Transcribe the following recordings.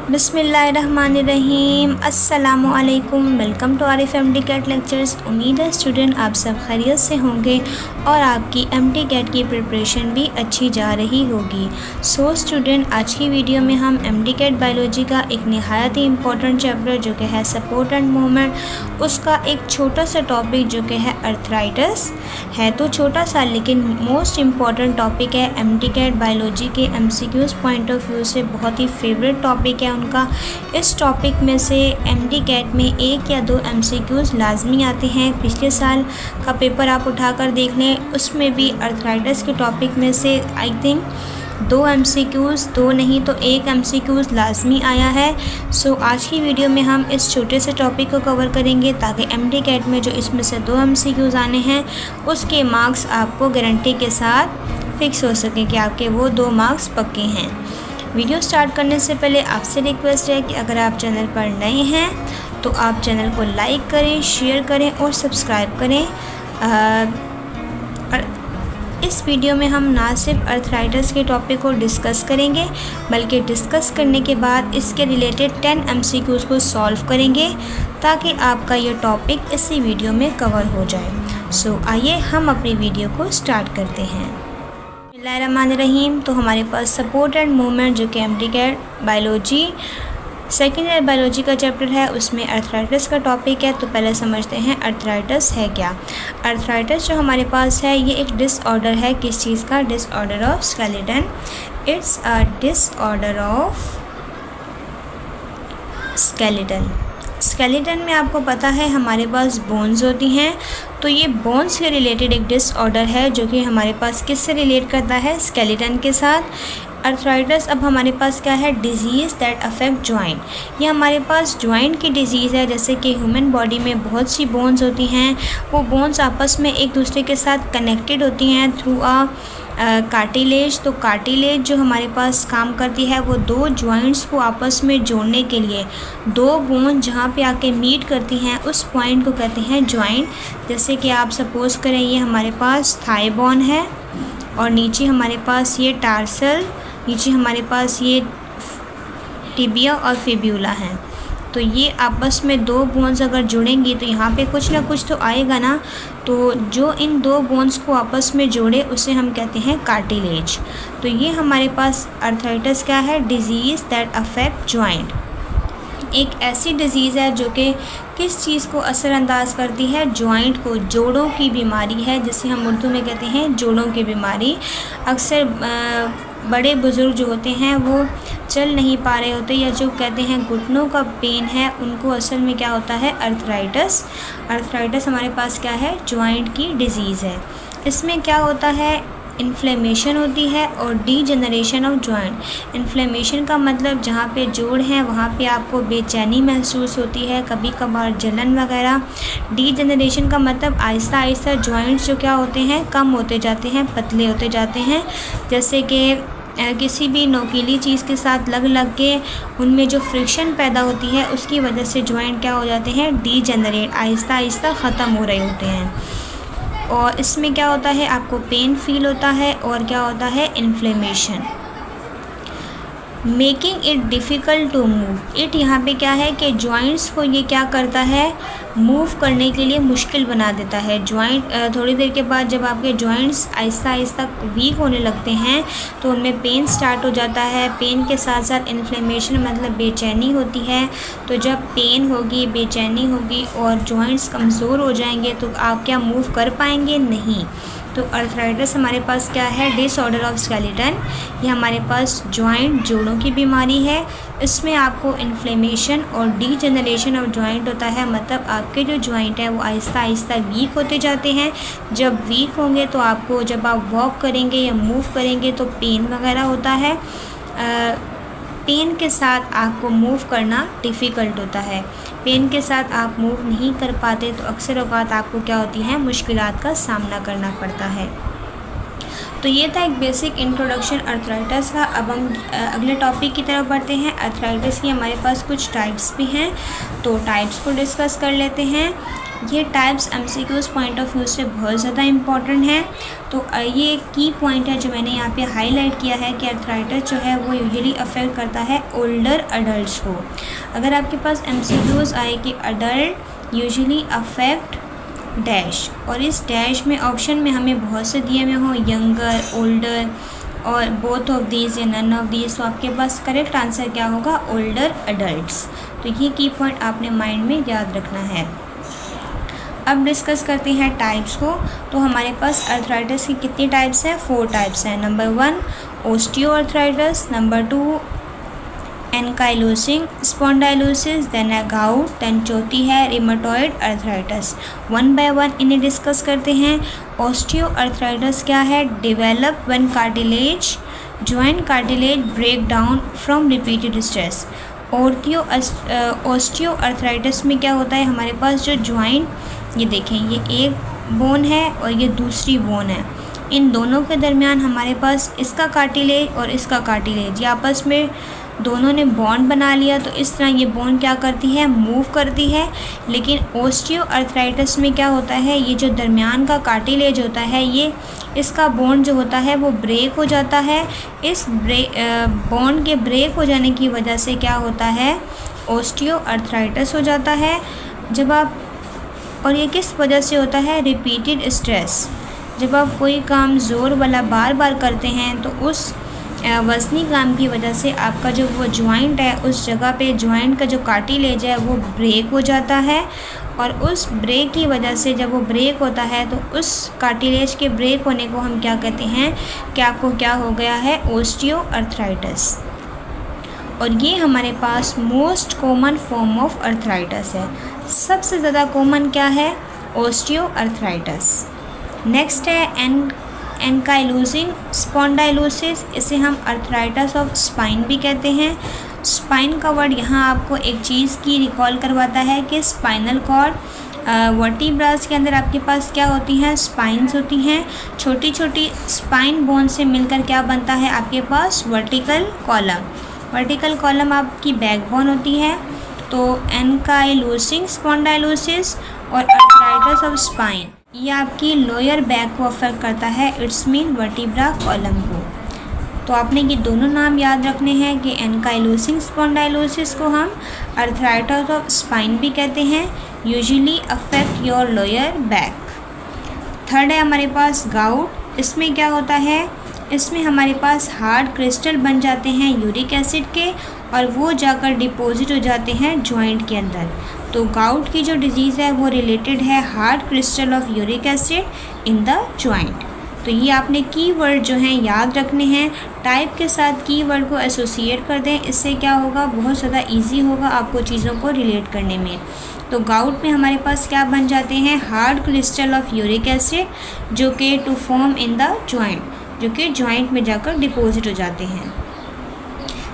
बिस्मिल्लाहिर्रहमानिर्रहीम। अस्सलामुअलैकुम। Welcome to Arif MD CAT lectures. उम्मीद है स्टूडेंट आप सब खैरियत से होंगे और आपकी एमडी कैट की प्रिपरेशन भी अच्छी जा रही होगी। सो स्टूडेंट, आज की वीडियो में हम एमडी कैट बायोलॉजी का एक नहायत ही इम्पोर्टेंट चैप्टर जो कि है सपोर्ट एंड मूवमेंट, उसका एक छोटा सा टॉपिक जो कि है अर्थराइटिस है। तो छोटा सा लेकिन मोस्ट इम्पॉर्टेंट टॉपिक है। एमडी कैट बायोलॉजी के एमसीक्यूज़ पॉइंट ऑफ व्यू से बहुत ही फेवरेट टॉपिक है उनका। इस टॉपिक में से एमडी कैट में 1 या 2 एमसीक्यूज़ लाजमी आते हैं। पिछले साल का पेपर आप उठाकर देख लें, उसमें भी अर्थराइटिस के टॉपिक में से आई थिंक 2 एमसीक्यूज़, 2 नहीं तो 1 एमसीक्यूज़ लाजमी आया है। सो आज की वीडियो में हम इस छोटे से टॉपिक को कवर करेंगे ताकि एमडी कैट में जो इसमें से 2 एमसीक्यूज़ आने हैं उसके मार्क्स आपको गारंटी के साथ फिक्स हो सकें कि आपके वो 2 मार्क्स पक्के हैं। वीडियो स्टार्ट करने से पहले आपसे रिक्वेस्ट है कि अगर आप चैनल पर नए हैं तो आप चैनल को लाइक करें, शेयर करें और सब्सक्राइब करें। और इस वीडियो में हम ना सिर्फ अर्थराइटिस के टॉपिक को डिस्कस करेंगे बल्कि डिस्कस करने के बाद इसके रिलेटेड 10 एमसीक्यूज़ को सॉल्व करेंगे ताकि आपका ये टॉपिक इसी वीडियो में कवर हो जाए। सो आइए हम अपनी वीडियो को स्टार्ट करते हैं। बिस्मिल्लाहिर्रहमानिर्रहीम। तो हमारे पास सपोर्ट एंड मूवमेंट जो कि MD CAT biology second year biology का चैप्टर है, उसमें अर्थराइटिस का टॉपिक है। तो पहले समझते हैं अर्थराइटिस है क्या। अर्थराइटिस जो हमारे पास है ये एक डिसऑर्डर है। किस चीज़ का? Disorder of skeleton. It's a disorder of skeleton. Skeleton में आपको पता है हमारे पास बोन्स होती हैं, तो ये बोन्स से रिलेटेड एक डिसऑर्डर है जो कि हमारे पास किससे रिलेट करता है? स्केलेटन के साथ। अर्थराइटिस अब हमारे पास क्या है? Disease that affect joint. ये हमारे पास जॉइंट की डिजीज़ है। जैसे कि ह्यूमन बॉडी में बहुत सी बोन्स होती हैं, वो बोन्स आपस में एक दूसरे के साथ कनेक्टेड होती हैं थ्रू कार्टिलेज। तो कार्टिलेज जो हमारे पास काम करती है वो 2 जॉइंट्स को आपस में जोड़ने के लिए, 2 बोन जहाँ पे आके मीट करती हैं उस पॉइंट को कहते हैं जॉइंट। जैसे कि आप सपोज़ करें ये हमारे पास थाई बोन है और नीचे हमारे पास ये टार्सल, नीचे हमारे पास ये टिबिया और फिब्यूला हैं। तो ये आपस में 2 बोन्स अगर जुड़ेंगी तो यहाँ पे कुछ ना कुछ तो आएगा ना। तो जो इन 2 बोन्स को आपस में जोड़े उसे हम कहते हैं कार्टिलेज। तो ये हमारे पास अर्थराइटिस क्या है? Disease that affect joint. एक ऐसी डिज़ीज़ है जो कि किस चीज़ को असरअंदाज करती है? जॉइंट को। जोड़ों की बीमारी है जिसे हम उर्दू में कहते हैं जोड़ों की बीमारी। अक्सर बड़े बुज़ुर्ग जो होते हैं वो चल नहीं पा रहे होते या जो कहते हैं घुटनों का पेन है, उनको असल में क्या होता है? अर्थराइटिस। अर्थराइटिस हमारे पास क्या है? जॉइंट की डिज़ीज़ है। इसमें क्या होता है? इन्फ्लेमेशन होती है और डीजनरेशन ऑफ जॉइंट। इन्फ्लेमेशन का मतलब जहाँ पे जोड़ हैं वहाँ पे आपको बेचैनी महसूस होती है, कभी कभार जलन वगैरह। डीजनरेशन का मतलब आहिस्ता आहिस्ता जॉइंट्स जो क्या होते हैं? कम होते जाते हैं, पतले होते जाते हैं। जैसे कि किसी भी नोकीली चीज़ के साथ लग के उनमें जो फ्रिक्शन पैदा होती है उसकी वजह से जॉइंट क्या हो जाते हैं? डीजनरेट, आहिस्ता आहिस्ता ख़त्म हो रहे होते हैं। और इसमें क्या होता है? आपको पेन फील होता है और क्या होता है? Inflammation. Making it difficult to move. It यहाँ पे क्या है कि जॉइंट्स को ये क्या करता है? मूव करने के लिए मुश्किल बना देता है। जॉइंट थोड़ी देर के बाद जब आपके जॉइंट्स आहिस्ता आहिस्ता वीक होने लगते हैं तो उनमें पेन स्टार्ट हो जाता है। पेन के साथ साथ इन्फ्लेमेशन मतलब बेचैनी होती है। तो जब पेन होगी, बेचैनी होगी और जॉइंट्स कमज़ोर हो जाएंगे तो आप क्या मूव कर पाएंगे? नहीं। तो अर्थराइटिस हमारे पास क्या है? Disorder of skeleton. ये हमारे पास जॉइंट, जोड़ों की बीमारी है। इसमें आपको इन्फ्लेमेशन और डीजनरेशन ऑफ जॉइंट होता है। मतलब आपके जो जॉइंट हैं वो आहिस्ता आहिस्ता वीक होते जाते हैं। जब वीक होंगे तो आपको जब आप वॉक करेंगे या मूव करेंगे तो पेन वगैरह होता है। पेन के साथ आपको मूव करना डिफ़िकल्ट होता है। पेन के साथ आप मूव नहीं कर पाते तो अक्सर औक़ात आपको क्या होती हैं? मुश्किलात का सामना करना पड़ता है। तो ये था एक बेसिक इंट्रोडक्शन अर्थराइटिस का। अब हम अगले टॉपिक की तरफ बढ़ते हैं। अर्थराइटिस की हमारे पास कुछ टाइप्स भी हैं, तो टाइप्स को डिस्कस कर लेते हैं। ये types MCQs point of view से बहुत ज़्यादा इम्पॉर्टेंट है। तो ये एक की पॉइंट है जो मैंने यहाँ पे हाईलाइट किया है कि अर्थराइटिस जो है वो यूजुअली अफेक्ट करता है ओल्डर अडल्ट्स को। अगर आपके पास एमसीक्यूज़ आए कि अडल्ट यूजुअली अफेक्ट डैश, और इस डैश में ऑप्शन में हमें बहुत से दिए हुए हों यंगर, ओल्डर और बोथ ऑफ दीज या नन ऑफ दीज, तो आपके पास करेक्ट आंसर क्या होगा? Older adults. तो ये की पॉइंट आपने माइंड में याद रखना है। अब डिस्कस करते हैं टाइप्स को। तो हमारे पास अर्थराइटिस की कितनी टाइप्स हैं? 4 टाइप्स हैं। Number 1 osteoarthritis, number 2 ankylosing spondylosis, then है गाउट, देन चौथी है rheumatoid arthritis. One by one इन्हें डिस्कस करते हैं। ओस्टियोआर्थराइटिस क्या है? Develop when cartilage joint cartilage break down from repeated stress. Osteoarthritis में क्या होता है? हमारे पास जो जॉइंट, ये देखें, ये एक बोन है और ये दूसरी बोन है, इन दोनों के दरमियान हमारे पास इसका कार्टिलेज और इसका कार्टिलेज, ये आपस में दोनों ने बॉन्ड बना लिया, तो इस तरह ये बोन क्या करती है? मूव करती है। लेकिन ओस्टियोआर्थराइटिस में क्या होता है? ये जो दरमियान का कार्टिलेज होता है, ये इसका बॉन्ड जो होता है वो ब्रेक हो जाता है। इस बॉन्ड के ब्रेक हो जाने की वजह से क्या होता है? ओस्टियोआर्थराइटिस हो जाता है। जब आप, और ये किस वजह से होता है? Repeated stress. जब आप कोई काम ज़ोर वाला बार बार करते हैं तो उस वज़नी काम की वजह से आपका जो वो जॉइंट है, उस जगह पे जॉइंट का जो कार्टिलेज है वो ब्रेक हो जाता है, और उस ब्रेक की वजह से जब वो ब्रेक होता है तो उस कार्टिलेज के ब्रेक होने को हम क्या कहते हैं कि आपको क्या हो गया है? ओस्टियोआर्थराइटिस। और ये हमारे पास most common form of arthritis है। सबसे ज़्यादा कॉमन क्या है? ओस्टियोआर्थराइटिस। नेक्स्ट है एनकाइलोसिंग स्पॉन्डाइलोसिस, इसे हम अर्थराइटिस ऑफ स्पाइन भी कहते हैं। स्पाइन का वर्ड यहाँ आपको एक चीज़ की रिकॉल करवाता है कि स्पाइनल कॉर्ड, वर्टिब्रास के अंदर आपके पास क्या होती हैं? स्पाइन्स होती हैं। छोटी छोटी स्पाइन बोन से मिलकर क्या बनता है आपके पास? Vertical column. वर्टिकल कॉलम आपकी बैकबोन होती है। तो एनकाइलोसिंग स्पॉन्डाइलोसिस और अर्थराइटिस ऑफ स्पाइन, ये आपकी लोअर बैक को अफेक्ट करता है, इट्स मीन वर्टिब्रा कॉलम को। तो आपने ये दोनों नाम याद रखने हैं कि एनकाइलोसिंग स्पॉन्डाइलोसिस को हम अर्थराइटिस ऑफ स्पाइन भी कहते हैं, usually affect your lower back. Third है हमारे पास गाउट। इसमें क्या होता है? इसमें हमारे पास हार्ड क्रिस्टल बन जाते हैं यूरिक एसिड के, और वो जाकर डिपॉजिट हो जाते हैं जॉइंट के अंदर। तो गाउट की जो डिजीज़ है वो रिलेटेड है hard crystal of uric acid in the joint. तो ये आपने कीवर्ड जो हैं याद रखने हैं, टाइप के साथ कीवर्ड को एसोसिएट कर दें, इससे क्या होगा? बहुत ज़्यादा इजी होगा आपको चीज़ों को रिलेट करने में। तो गाउट में हमारे पास क्या बन जाते हैं? Hard crystal of uric acid, जो कि to form in the joint, जो कि जॉइंट में जाकर डिपॉजिट हो जाते हैं।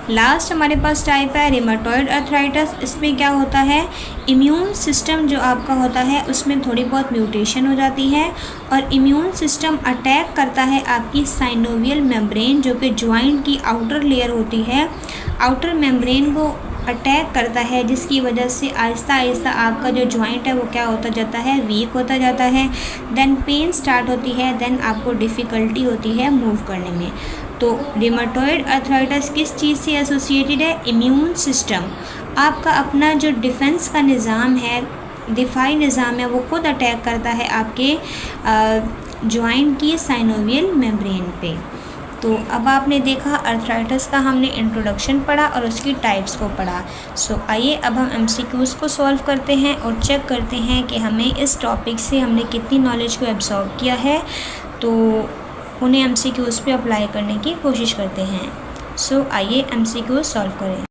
लास्ट हमारे पास टाइप है रिमेटॉइड अर्थराइटिस। इसमें क्या होता है? इम्यून सिस्टम जो आपका होता है उसमें थोड़ी बहुत म्यूटेशन हो जाती है, और इम्यून सिस्टम अटैक करता है आपकी साइनोवियल मेम्ब्रेन, जो कि जॉइंट की आउटर लेयर होती है, आउटर मेम्ब्रेन को अटैक करता है, जिसकी वजह से आहिस्ता आहिस्ता आपका जो जॉइंट है वो क्या होता जाता है? वीक होता जाता है। देन पेन स्टार्ट होती है, देन आपको डिफ़िकल्टी होती है मूव करने में। तो रिमेटॉइड अर्थराइटिस किस चीज़ से एसोसिएटेड है? Immune system. आपका अपना जो डिफेंस का निज़ाम है, दिफाई निज़ाम है, वो खुद अटैक करता है आपके जॉइंट की साइनोवियल मेम्ब्रेन पे। तो अब आपने देखा अर्थराइटिस का हमने इंट्रोडक्शन पढ़ा और उसकी टाइप्स को पढ़ा। सो आइए अब हम एमसीक्यूज़ को सॉल्व करते हैं और चेक करते हैं कि हमें इस टॉपिक से हमने कितनी नॉलेज को एब्जॉर्ब किया है। तो उन्हें एमसीक्यूज़ पे अप्लाई करने की कोशिश करते हैं। सो आइए एमसीक्यूज़ सॉल्व करें।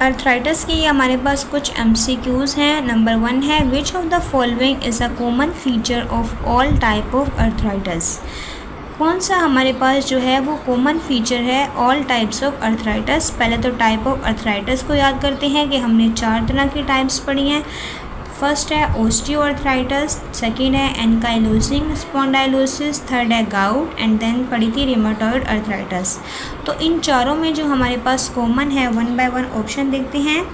अर्थराइटिस की हमारे पास कुछ एमसीक्यूज़ हैं। नंबर 1 है which of the following is a common feature of all type of arthritis. कौन सा हमारे पास जो है वो कॉमन फीचर है ऑल टाइप्स ऑफ अर्थराइटिस। पहले तो टाइप ऑफ अर्थराइटिस को याद करते हैं कि हमने 4 तरह की टाइप्स पढ़ी हैं। फर्स्ट है ओस्टियोआर्थराइटिस, सेकेंड है एनकाइलोजिंग स्पॉन्डाइलोसिस, थर्ड है गाउट एंड देन पड़ी थी रिमेटॉइड अर्थराइटिस। तो इन चारों में जो हमारे पास कॉमन है, वन बाय वन ऑप्शन देखते हैं।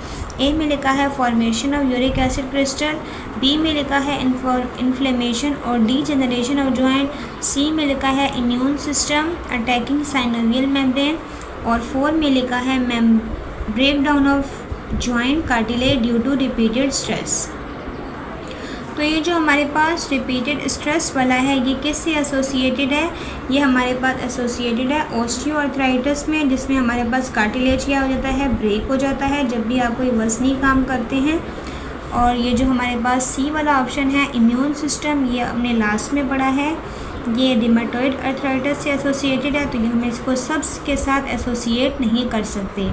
ए में लिखा है formation of uric acid crystal, B में लिखा है इन्फ्लेमेशन और डीजेनरेशन ऑफ जॉइंट, सी में लिखा है immune system attacking synovial membrane और 4 में लिखा है break down of joint cartilage due to repeated stress. तो ये जो हमारे पास रिपीटेड स्ट्रेस वाला है ये किससे एसोसिएटेड है? ये हमारे पास एसोसिएटेड है ओस्टियोआर्थराइटिस में, जिसमें हमारे पास कार्टिलेज क्या हो जाता है, ब्रेक हो जाता है जब भी आप कोई वज़नी काम करते हैं। और ये जो हमारे पास सी वाला ऑप्शन है इम्यून सिस्टम, ये हमने लास्ट में पढ़ा है, ये रिमेटॉइड अर्थराइटिस से एसोसिएटेड है, तो ये हम इसको सब्स के साथ एसोसिएट नहीं कर सकते।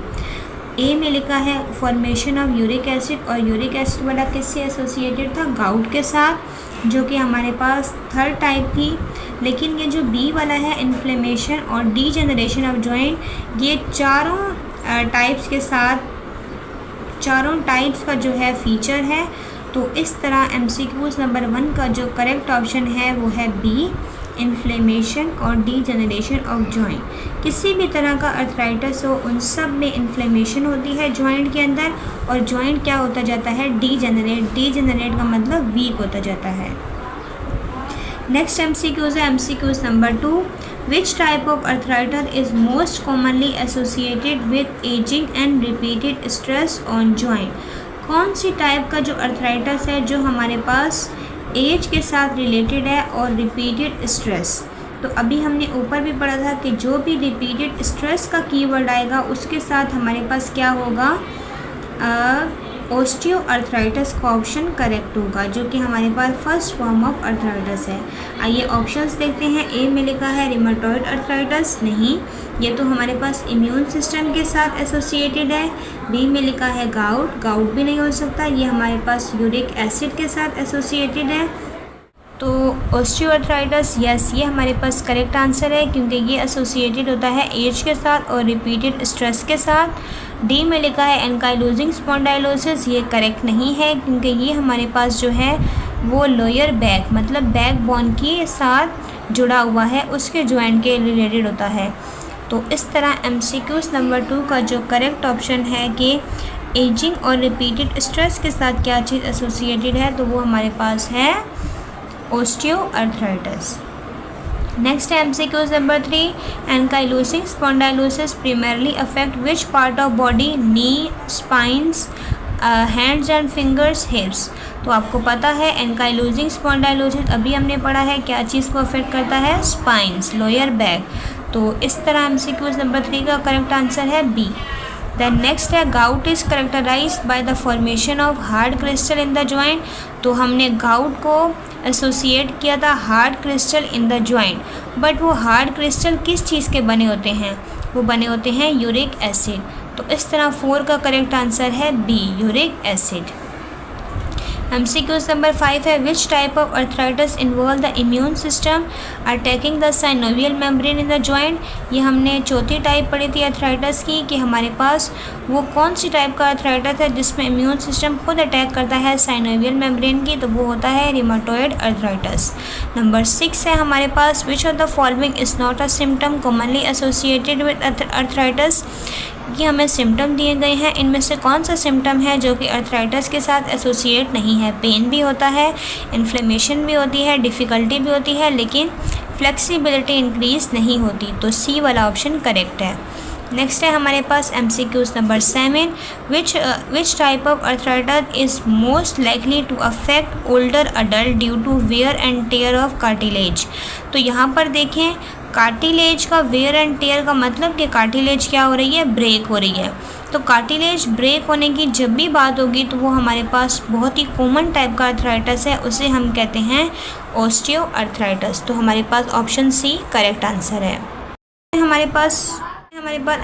ए में लिखा है फॉर्मेशन ऑफ यूरिक एसिड, और यूरिक एसिड वाला किससे एसोसिएटेड था, गाउट के साथ, जो कि हमारे पास थर्ड टाइप थी। लेकिन ये जो बी वाला है इन्फ्लेमेशन और डीजेनरेशन ऑफ जॉइंट, ये चारों टाइप्स के साथ, चारों टाइप्स का जो है फीचर है। तो इस तरह MCQs नंबर 1 का जो करेक्ट ऑप्शन है वो है बी, इन्फ्लेमेशन और डीजेनरेशन ऑफ जॉइंट। किसी भी तरह का अर्थराइटिस हो उन सब में इन्फ्लेमेशन होती है जॉइंट के अंदर, और जॉइंट क्या होता जाता है, डीजेनरेट का मतलब वीक होता जाता है। नेक्स्ट MCQs है MCQs number 2, which type of arthritis is most commonly associated with ageing and repeated stress on joint. कौन सी टाइप का जो अर्थराइटिस है जो हमारे पास एज के साथ रिलेटेड है और रिपीटेड स्ट्रेस। तो अभी हमने ऊपर भी पढ़ा था कि जो भी रिपीटेड स्ट्रेस का कीवर्ड आएगा उसके साथ हमारे पास क्या होगा, ओस्टियोआर्थराइटिस का ऑप्शन करेक्ट होगा, जो कि हमारे पास फर्स्ट फॉर्म ऑफ अर्थराइटिस है। आइए ऑप्शंस देखते हैं। ए में लिखा है रिमेटॉइड अर्थराइटिस, नहीं, ये तो हमारे पास इम्यून सिस्टम के साथ एसोसिएटेड है। बी में लिखा है गाउट भी नहीं हो सकता, ये हमारे पास यूरिक एसिड के साथ एसोसिएटेड है। तो ओस्टियोआर्थराइटिस यस, ये हमारे पास करेक्ट आंसर है, क्योंकि ये एसोसिएटेड होता है एज के साथ और रिपीटेड स्ट्रेस के साथ। डी में लिखा है एनकाइलोजिंग स्पॉन्डाइलोसिस, ये करेक्ट नहीं है, क्योंकि ये हमारे पास जो है वो लोअर बैक मतलब बैक बोन के साथ जुड़ा हुआ है, उसके जॉइंट के रिलेटेड होता है। तो इस तरह MCQs नंबर 2 का जो करेक्ट ऑप्शन है कि एजिंग और रिपीटेड स्ट्रेस के साथ क्या चीज़ एसोसिएटेड है, तो वो हमारे पास है ओस्टियोआर्थराइटिस। नेक्स्ट है MCQs number 3, ankylosing spondylosis primarily affect which part of body, knee, spines, hands and fingers, हिप्स। तो आपको पता है एनकाइलोजिंग स्पॉन्डाइलोसिस अभी हमने पढ़ा है क्या चीज़ को अफेक्ट करता है, स्पाइंस, लोअर बैक। तो इस तरह MCQs नंबर 3 का करेक्ट आंसर है बी। दैन नेक्स्ट है gout is characterised by the formation of hard crystal in the joint. तो हमने गाउट को एसोसिएट किया था hard crystal in the joint, but वो हार्ड क्रिस्टल किस चीज़ के बने होते हैं, वो बने होते हैं यूरिक एसिड। तो इस तरह 4 का करेक्ट आंसर है B, uric acid. MCQs number 5 है which type of arthritis involve the immune system attacking the synovial membrane in the joint. ये हमने चौथी टाइप पढ़ी थी अर्थराइटिस की, कि हमारे पास वो कौन सी टाइप का अर्थराइटिस है जिसमें इम्यून सिस्टम खुद अटैक करता है साइनोवियल मेम्ब्रेन की, तो वो होता है रिमेटॉइड अर्थराइटिस। नंबर 6 है हमारे पास which of the following is not a symptom commonly associated with arthritis. ये हमें सिम्टम दिए गए हैं, इनमें से कौन सा सिम्टम है जो कि अर्थराइटिस के साथ एसोसिएट नहीं है। पेन भी होता है, इन्फ्लेमेशन भी होती है, डिफ़िकल्टी भी होती है, लेकिन फ्लेक्सिबिलिटी इंक्रीज़ नहीं होती। तो सी वाला ऑप्शन करेक्ट है। नेक्स्ट है हमारे पास MCQs number 7, which type of arthritis is most likely to affect older adult due to wear and tear of cartilage. तो यहाँ पर देखें कार्टिलेज का वेयर एंड टेयर का मतलब कि कार्टिलेज क्या हो रही है, ब्रेक हो रही है। तो कार्टिलेज ब्रेक होने की जब भी बात होगी तो वो हमारे पास बहुत ही कॉमन टाइप का अर्थराइटिस है, उसे हम कहते हैं ओस्टियोआर्थराइटिस। तो हमारे पास ऑप्शन सी करेक्ट आंसर है। हमारे पास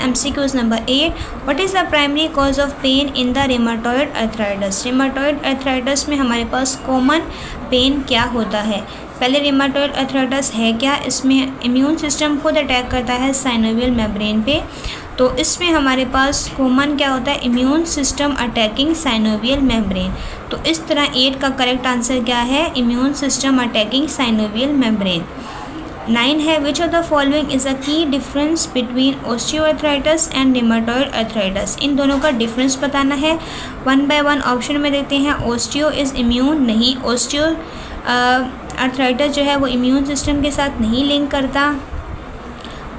MCQs number 8, what is the primary cause of pain in the rheumatoid arthritis. Rheumatoid arthritis में हमारे पास कॉमन पेन क्या होता है। पहले रिमेटॉइड अर्थराइटिस है क्या, इसमें इम्यून सिस्टम खुद अटैक करता है साइनोवियल मेम्ब्रेन पे। तो इसमें हमारे पास कॉमन क्या होता है, immune system attacking synovial membrane. तो इस तरह 8 का करेक्ट आंसर क्या है, immune system attacking synovial membrane. 9 है, which of the following is a key difference between osteoarthritis and rheumatoid arthritis. इन दोनों का डिफरेंस बताना है। 1 बाय 1 ऑप्शन में देते हैं। ओस्टियो इज़ इम्यून, नहीं, ओस्टियो अर्थराइटिस जो है वो इम्यून सिस्टम के साथ नहीं लिंक करता।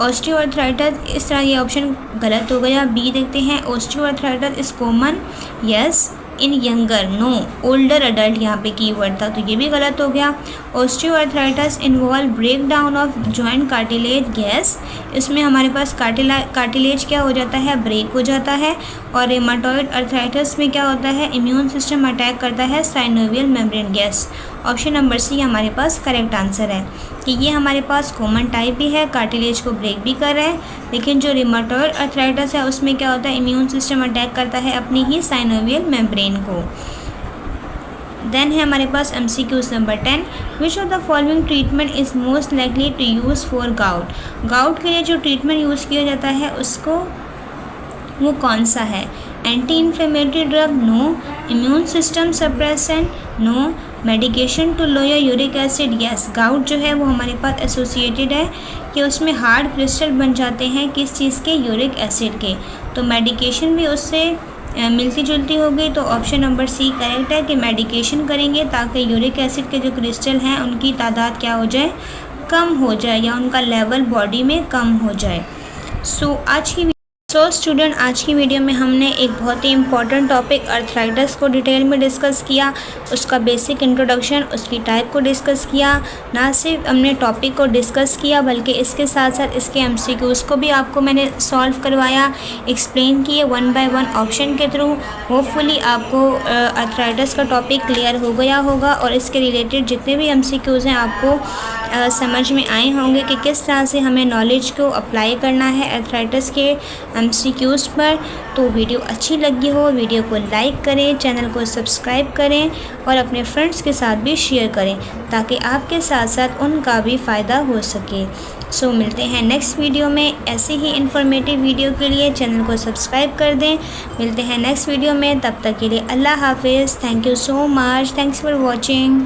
ऑस्टियोआर्थराइटिस, इस तरह ये ऑप्शन गलत हो गया। बी देखते हैं, osteoarthritis is common, yes, in younger, no, older adult यहाँ पे कीवर्ड था, तो ये भी गलत हो गया। Osteoarthritis involve break down of joint cartilage, yes, इसमें हमारे पास कार्टिलेज क्या हो जाता है, ब्रेक हो जाता है। और रिमेटॉइड अर्थराइटिस में क्या होता है, इम्यून सिस्टम अटैक करता है synovial membrane, yes. Option number C हमारे पास करेक्ट आंसर है कि ये हमारे पास कॉमन टाइप भी है, कार्टिलेज को ब्रेक भी कर रहा है, लेकिन जो रिमेटॉइड अर्थराइटिस है उसमें क्या होता है, इम्यून सिस्टम अटैक करता है अपनी ही साइनोवियल मेम्ब्रेन को। देन है हमारे पास MCQs number 10, which of the following treatment is most likely to use for gout. Gout के लिए जो ट्रीटमेंट यूज़ किया जाता है उसको वो कौन सा है, anti inflammatory drug, no, immune system suppressant, no, medication to lower uric acid, yes. Gout जो है वो हमारे पास एसोसिएटेड है कि उसमें हार्ड क्रिस्टल बन जाते हैं, किस चीज़ के, यूरिक एसिड के, तो मेडिकेशन भी उससे मिलती जुलती होगी। तो ऑप्शन नंबर सी करेक्ट है कि मेडिकेशन करेंगे ताकि यूरिक एसिड के जो क्रिस्टल हैं उनकी तादाद क्या हो जाए, कम हो जाए, या उनका लेवल बॉडी में कम हो जाए। स्टूडेंट, आज की वीडियो में हमने एक बहुत ही इम्पॉर्टेंट टॉपिक अर्थराइटिस को डिटेल में डिस्कस किया, उसका बेसिक इंट्रोडक्शन, उसकी टाइप को डिस्कस किया। ना सिर्फ हमने टॉपिक को डिस्कस किया बल्कि इसके साथ साथ इसके MCQs को भी आपको मैंने सॉल्व करवाया, एक्सप्लेन किए 1 बाय 1 ऑप्शन के थ्रू। होपफुली आपको अर्थराइटिस का टॉपिक क्लियर हो गया होगा और इसके रिलेटेड जितने भी MCQs हैं आपको समझ में आए होंगे कि किस तरह से हमें नॉलेज को अप्लाई करना है अर्थराइटिस के MCQs पर। तो वीडियो अच्छी लगी हो, वीडियो को लाइक करें, चैनल को सब्सक्राइब करें और अपने फ्रेंड्स के साथ भी शेयर करें ताकि आपके साथ साथ उनका भी फ़ायदा हो सके। सो मिलते हैं नेक्स्ट वीडियो में। ऐसे ही इन्फॉर्मेटिव वीडियो के लिए चैनल को सब्सक्राइब कर दें। मिलते हैं नेक्स्ट वीडियो में, तब तक के लिए अल्लाह हाफिज़। Thank you so much, thanks for watching.